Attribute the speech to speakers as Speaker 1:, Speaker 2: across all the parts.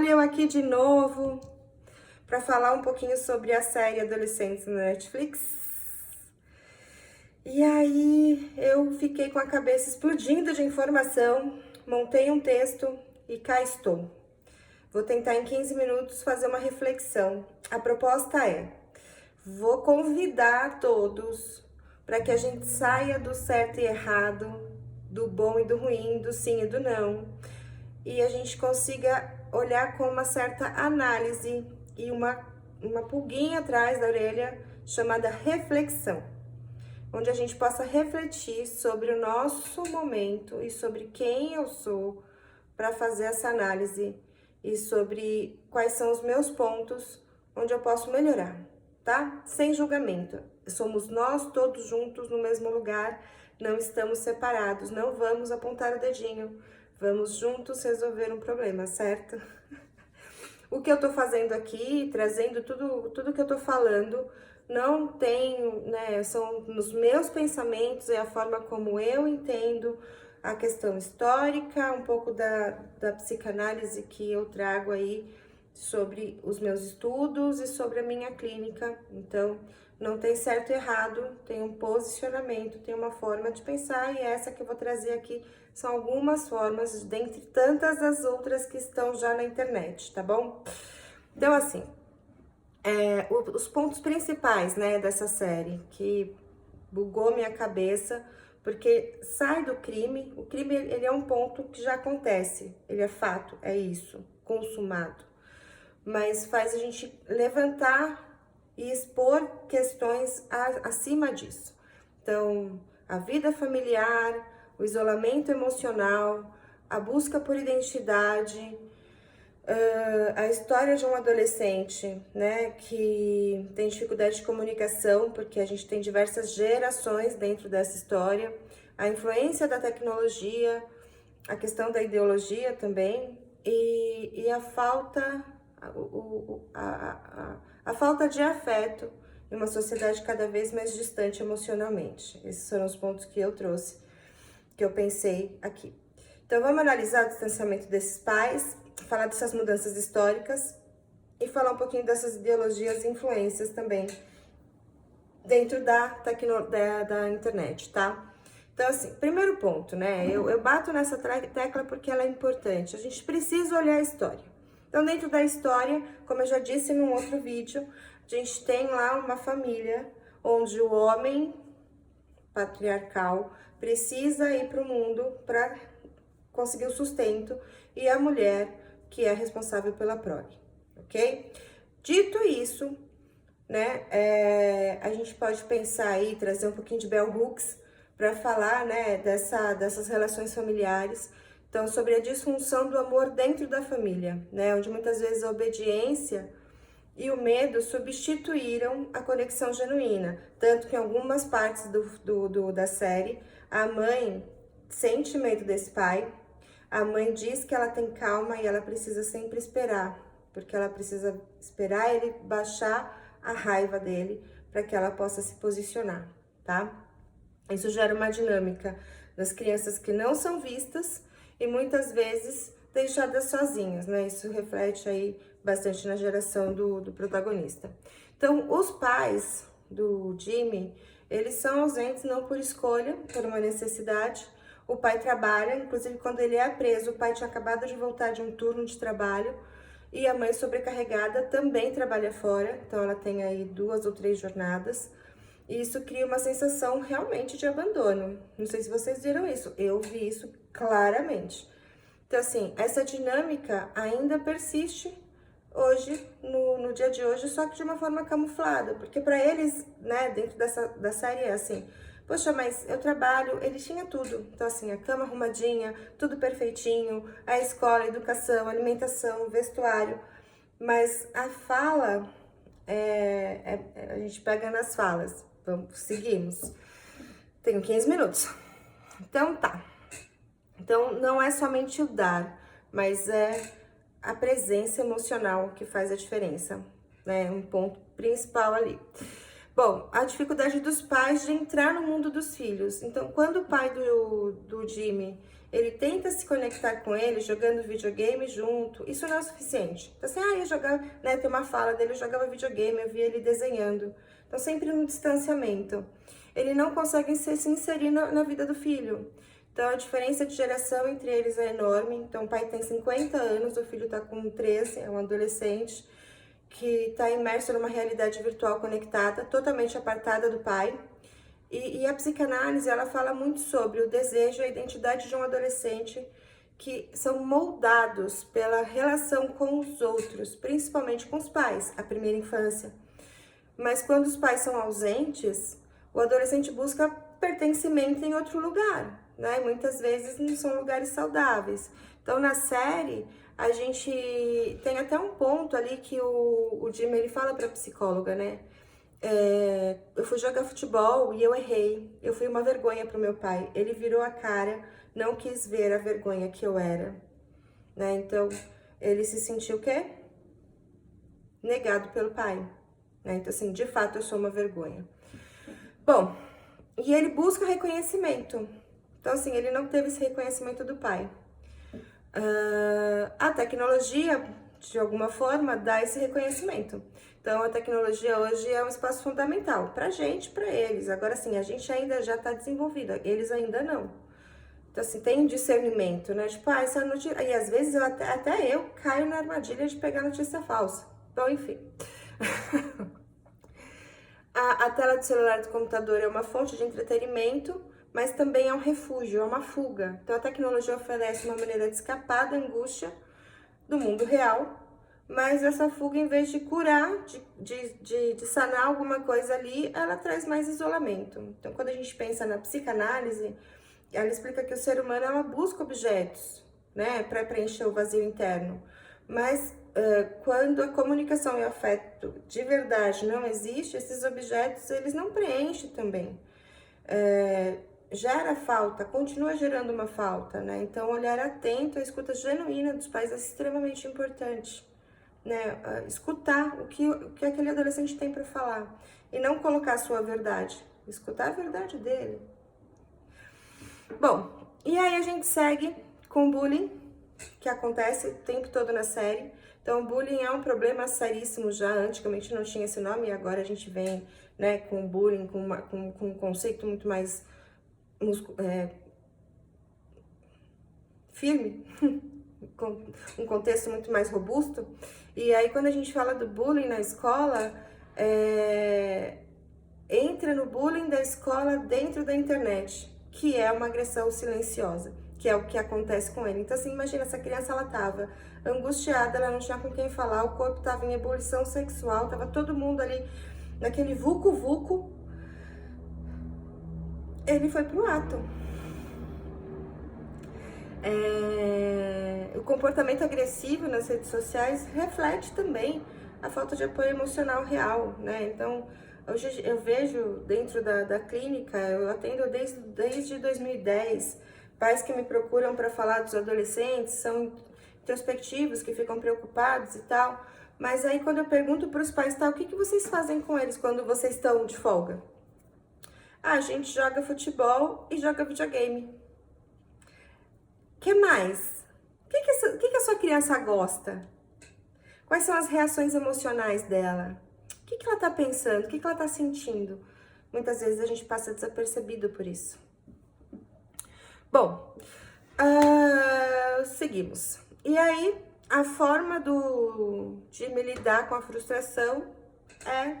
Speaker 1: Eu aqui de novo para falar um pouquinho sobre a série Adolescentes no Netflix. E aí eu fiquei com a cabeça explodindo de informação, montei um texto e cá estou. Vou tentar em 15 minutos fazer uma reflexão. A proposta é: vou convidar todos para que a gente saia do certo e errado, do bom e do ruim, do sim e do não, e a gente consiga olhar com uma certa análise e uma pulguinha atrás da orelha chamada reflexão, onde a gente possa refletir sobre o nosso momento e sobre quem eu sou para fazer essa análise e sobre quais são os meus pontos onde eu posso melhorar, tá? Sem julgamento. Somos nós todos juntos no mesmo lugar, não estamos separados, não vamos apontar o dedinho. Vamos juntos resolver um problema, certo? O que eu tô fazendo aqui, trazendo tudo que eu tô falando, não tem, né, são os meus pensamentos, é a forma como eu entendo a questão histórica, um pouco da psicanálise que eu trago aí sobre os meus estudos e sobre a minha clínica. Então, não tem certo e errado, tem um posicionamento, tem uma forma de pensar, e essa que eu vou trazer aqui são algumas formas, dentre tantas as outras que estão já na internet, tá bom? Então, assim, os pontos principais, né, dessa série, que bugou minha cabeça, porque sai do crime, o crime ele é um ponto que já acontece, ele é fato, é isso, consumado, mas faz a gente levantar e expor questões acima disso. Então, a vida familiar, o isolamento emocional, a busca por identidade, a história de um adolescente, né, que tem dificuldade de comunicação, porque a gente tem diversas gerações dentro dessa história, a influência da tecnologia, a questão da ideologia também, e a falta, a falta de afeto em uma sociedade cada vez mais distante emocionalmente. Esses foram os pontos que eu trouxe, que eu pensei aqui. Então, vamos analisar o distanciamento desses pais, falar dessas mudanças históricas e falar um pouquinho dessas ideologias e influências também dentro da internet, tá? Então, assim, primeiro ponto, né? Eu bato nessa tecla porque ela é importante. A gente precisa olhar a história. Então, dentro da história, como eu já disse num outro vídeo, a gente tem lá uma família onde o homem patriarcal precisa ir para o mundo para conseguir o sustento e a mulher que é responsável pela prole, ok? Dito isso, né, a gente pode pensar aí, trazer um pouquinho de Bell Hooks para falar, né, dessas relações familiares. Então, sobre a disfunção do amor dentro da família, né, onde muitas vezes a obediência e o medo substituíram a conexão genuína. Tanto que em algumas partes da série, a mãe sente medo desse pai, a mãe diz que ela tem calma e ela precisa sempre esperar, porque ela precisa esperar ele baixar a raiva dele para que ela possa se posicionar, tá? Isso gera uma dinâmica das crianças que não são vistas e muitas vezes deixadas sozinhas, né? Isso reflete aí bastante na geração do protagonista. Então, os pais do Jimmy, eles são ausentes não por escolha, por uma necessidade. O pai trabalha, inclusive quando ele é preso, o pai tinha acabado de voltar de um turno de trabalho e a mãe sobrecarregada também trabalha fora, então ela tem aí 2 ou 3 jornadas. E isso cria uma sensação realmente de abandono. Não sei se vocês viram isso, eu vi isso claramente. Então, assim, essa dinâmica ainda persiste hoje, no dia de hoje, só que de uma forma camuflada. Porque para eles, né, dentro da série é assim, poxa, mas eu trabalho, ele tinha tudo. Então, assim, a cama arrumadinha, tudo perfeitinho, a escola, a educação, a alimentação, vestuário. Mas a fala, a gente pega nas falas. Vamos, seguimos. Tenho 15 minutos. Então, tá. Então, não é somente o dar, mas é a presença emocional que faz a diferença, né? Um ponto principal ali. Bom, a dificuldade dos pais de entrar no mundo dos filhos. Então, quando o pai do Jimmy, ele tenta se conectar com ele jogando videogame junto, isso não é o suficiente. Então assim, eu jogava, né, tem uma fala dele, eu jogava videogame, eu via ele desenhando. Então sempre no distanciamento. Ele não consegue se inserir na vida do filho. Então a diferença de geração entre eles é enorme. Então o pai tem 50 anos, o filho tá com 13, é um adolescente que está imerso numa realidade virtual conectada, totalmente apartada do pai. E a psicanálise, ela fala muito sobre o desejo e a identidade de um adolescente que são moldados pela relação com os outros, principalmente com os pais, a primeira infância. Mas quando os pais são ausentes, o adolescente busca pertencimento em outro lugar, né? E muitas vezes não são lugares saudáveis. Então, na série, a gente tem até um ponto ali que o Jim, ele fala para a psicóloga, né? Eu fui jogar futebol e eu errei. Eu fui uma vergonha pro meu pai. Ele virou a cara, não quis ver a vergonha que eu era, né? Então, ele se sentiu o quê? Negado pelo pai, né? Então, assim, de fato, eu sou uma vergonha. Bom, e ele busca reconhecimento. Então, assim, ele não teve esse reconhecimento do pai. A tecnologia, de alguma forma, dá esse reconhecimento. Então, a tecnologia hoje é um espaço fundamental pra gente, pra eles. Agora, assim, a gente ainda já tá desenvolvida, eles ainda não. Então, assim, tem um discernimento, né? Tipo, essa notícia... E às vezes até eu caio na armadilha de pegar notícia falsa. Então, enfim. A tela do celular e do computador é uma fonte de entretenimento, mas também é um refúgio, é uma fuga. Então, a tecnologia oferece uma maneira de escapar da angústia do mundo real, mas essa fuga, em vez de curar, de sanar alguma coisa ali, ela traz mais isolamento. Então, quando a gente pensa na psicanálise, ela explica que o ser humano, ela busca objetos, né, para preencher o vazio interno. Mas quando a comunicação e o afeto de verdade não existe, esses objetos, eles não preenchem também. Gera falta, continua gerando uma falta, né? Então, olhar atento, a escuta genuína dos pais é extremamente importante, né? Escutar o que aquele adolescente tem para falar e não colocar a sua verdade, escutar a verdade dele. Bom, e aí a gente segue com o bullying, que acontece o tempo todo na série. Então, o bullying é um problema seríssimo já, antigamente não tinha esse nome, e agora a gente vem, né, com o bullying, com um conceito muito mais firme, com um contexto muito mais robusto. E aí, quando a gente fala do bullying na escola, entra no bullying da escola dentro da internet, que é uma agressão silenciosa, que é o que acontece com ele. Então, assim, imagina, essa criança, ela tava angustiada, ela não tinha com quem falar, o corpo tava em ebulição sexual, tava todo mundo ali naquele vucu-vucu. Ele foi pro ato. O comportamento agressivo nas redes sociais reflete também a falta de apoio emocional real, né? Então, hoje eu vejo dentro da clínica, eu atendo desde 2010, pais que me procuram para falar dos adolescentes, são introspectivos, que ficam preocupados e tal, mas aí quando eu pergunto para os pais, o que vocês fazem com eles quando vocês estão de folga? A gente joga futebol e joga videogame. Que mais? O que a sua criança gosta? Quais são as reações emocionais dela? O que ela tá pensando? O que ela tá sentindo? Muitas vezes a gente passa desapercebido por isso. Bom, seguimos. E aí, a forma de me lidar com a frustração é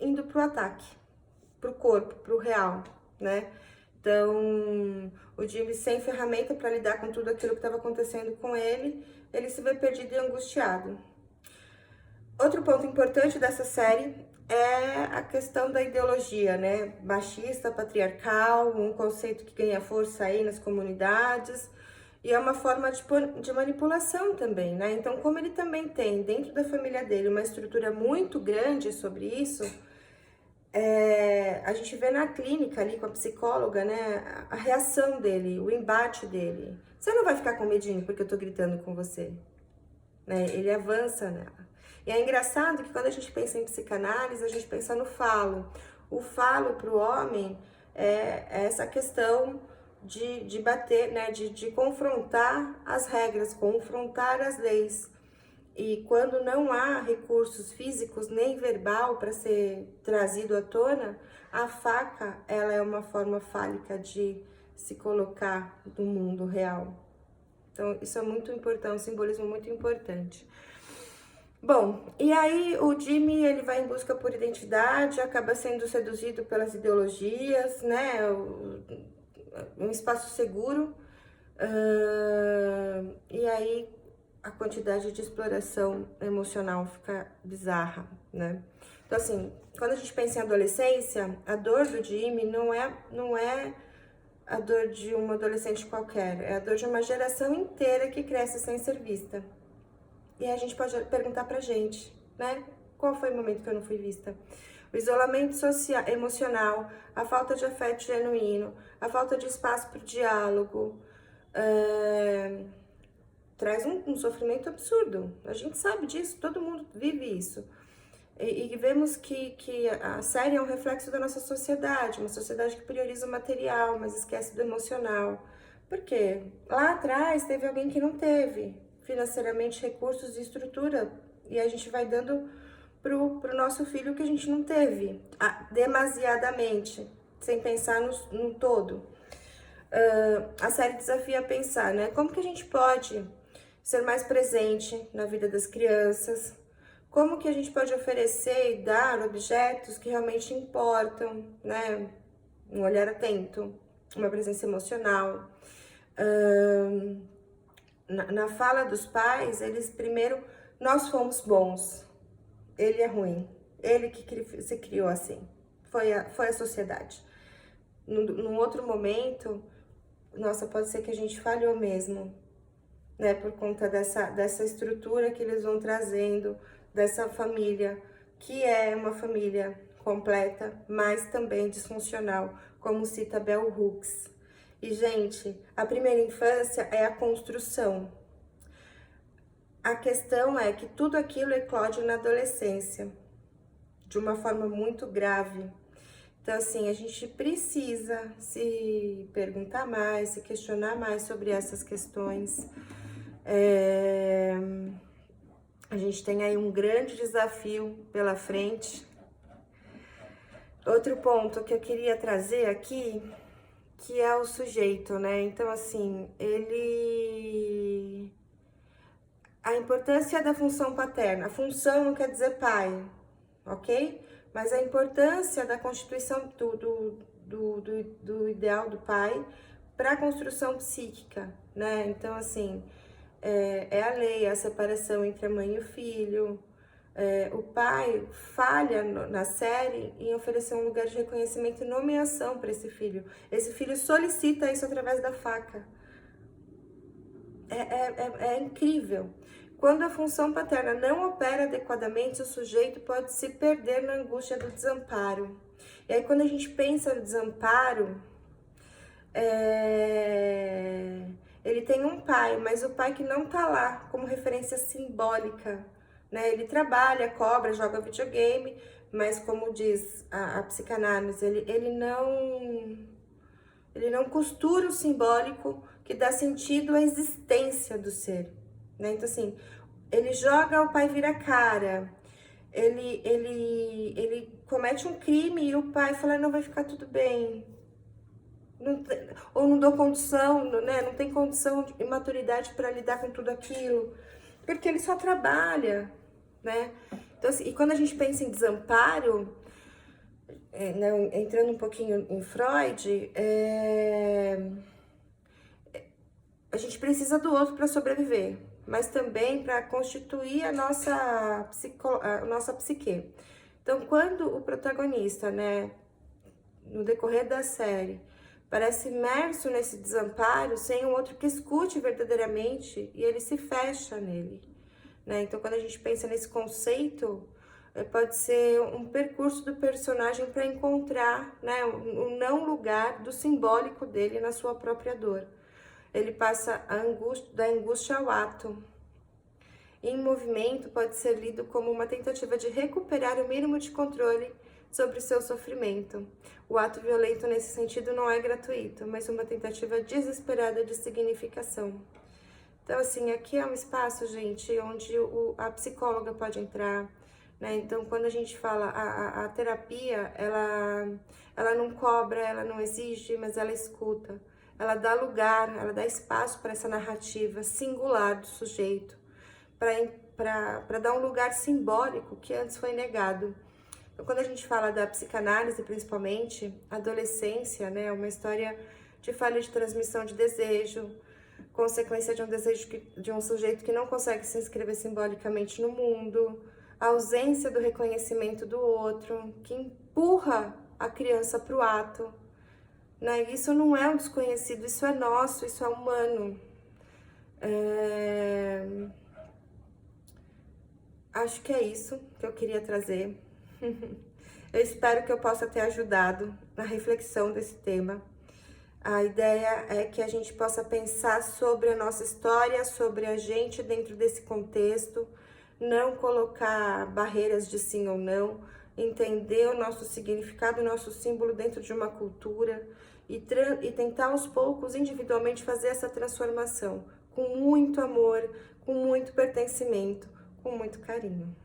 Speaker 1: indo pro ataque, pro corpo, pro real, né? Então, o Jimmy, sem ferramenta para lidar com tudo aquilo que estava acontecendo com ele se vê perdido e angustiado. Outro ponto importante dessa série é a questão da ideologia, né? Machista, patriarcal, um conceito que ganha força aí nas comunidades, e é uma forma de manipulação também, né? Então, como ele também tem dentro da família dele uma estrutura muito grande sobre isso, a gente vê na clínica ali com a psicóloga, né, a reação dele, o embate dele. Você não vai ficar com medinho porque eu tô gritando com você, né? Ele avança nela. E é engraçado que quando a gente pensa em psicanálise, a gente pensa no falo. O falo para o homem é essa questão de bater, né, de confrontar as regras, confrontar as leis. E quando não há recursos físicos nem verbal para ser trazido à tona, a faca, ela é uma forma fálica de se colocar no mundo real. Então, isso é muito importante, um simbolismo muito importante. Bom, e aí o Jimmy, ele vai em busca por identidade, acaba sendo seduzido pelas ideologias, né, um espaço seguro, e aí a quantidade de exploração emocional fica bizarra, né? Então, assim, quando a gente pensa em adolescência, a dor do Jimmy não é a dor de um adolescente qualquer, é a dor de uma geração inteira que cresce sem ser vista. E aí a gente pode perguntar pra gente, né? Qual foi o momento que eu não fui vista? O isolamento social, emocional, a falta de afeto genuíno, a falta de espaço para o diálogo, traz um sofrimento absurdo. A gente sabe disso, todo mundo vive isso. E vemos que a série é um reflexo da nossa sociedade, uma sociedade que prioriza o material, mas esquece do emocional. Por quê? Lá atrás teve alguém que não teve financeiramente recursos e estrutura, e a gente vai dando pro nosso filho que a gente não teve, demasiadamente, sem pensar no todo. A série desafia a pensar, né? Como que a gente pode ser mais presente na vida das crianças? Como que a gente pode oferecer e dar objetos que realmente importam, né? Um olhar atento, uma presença emocional. Na fala dos pais, eles primeiro, nós fomos bons, ele é ruim, ele que se criou assim, foi a sociedade. Num outro momento, nossa, pode ser que a gente falhou mesmo, né, por conta dessa estrutura que eles vão trazendo, dessa família, que é uma família completa, mas também disfuncional, como cita Bell Hooks. E, gente, a primeira infância é a construção. A questão é que tudo aquilo eclode na adolescência, de uma forma muito grave. Então, assim, a gente precisa se perguntar mais, se questionar mais sobre essas questões. A gente tem aí um grande desafio pela frente. Outro ponto que eu queria trazer aqui, que é o sujeito, né? Então, assim, a importância da função paterna. A função não quer dizer pai, ok? Mas a importância da constituição do ideal do pai para a construção psíquica, né? Então, assim, é a lei, a separação entre a mãe e o filho. O pai falha na série em oferecer um lugar de reconhecimento e nomeação para esse filho. Esse filho solicita isso através da faca. É incrível. Quando a função paterna não opera adequadamente, o sujeito pode se perder na angústia do desamparo. E aí, quando a gente pensa no desamparo, ele tem um pai, mas o pai que não tá lá como referência simbólica, né? Ele trabalha, cobra, joga videogame, mas como diz a psicanálise, ele não costura o simbólico que dá sentido à existência do ser, né? Então, assim, ele joga, o pai vira cara, ele comete um crime e o pai fala, não, vai ficar tudo bem. Ou não dou condição, né? Não tem condição e maturidade para lidar com tudo aquilo, porque ele só trabalha, né? Então, assim, e quando a gente pensa em desamparo, né, entrando um pouquinho em Freud, a gente precisa do outro para sobreviver, mas também para constituir a nossa psique. Então, quando o protagonista, né, no decorrer da série, parece imerso nesse desamparo, sem um outro que escute verdadeiramente, e ele se fecha nele, né? Então, quando a gente pensa nesse conceito, pode ser um percurso do personagem para encontrar, né, o não lugar do simbólico dele na sua própria dor. Ele passa da angústia ao ato. Em movimento pode ser lido como uma tentativa de recuperar o mínimo de controle sobre o seu sofrimento. O ato violento, nesse sentido, não é gratuito, mas uma tentativa desesperada de significação. Então, assim, aqui é um espaço, gente, onde a psicóloga pode entrar, né? Então, quando a gente fala a terapia, ela não cobra, ela não exige, mas ela escuta. Ela dá lugar, ela dá espaço para essa narrativa singular do sujeito, para dar um lugar simbólico que antes foi negado. Então, quando a gente fala da psicanálise, principalmente, a adolescência, né, é uma história de falha de transmissão de desejo, consequência de um desejo de um sujeito que não consegue se inscrever simbolicamente no mundo, a ausência do reconhecimento do outro, que empurra a criança para o ato, né? Isso não é um desconhecido, isso é nosso, isso é humano. Acho que é isso que eu queria trazer. Eu espero que eu possa ter ajudado na reflexão desse tema. A ideia é que a gente possa pensar sobre a nossa história, sobre a gente dentro desse contexto, não colocar barreiras de sim ou não, entender o nosso significado, o nosso símbolo dentro de uma cultura e tentar aos poucos, individualmente, fazer essa transformação com muito amor, com muito pertencimento, com muito carinho.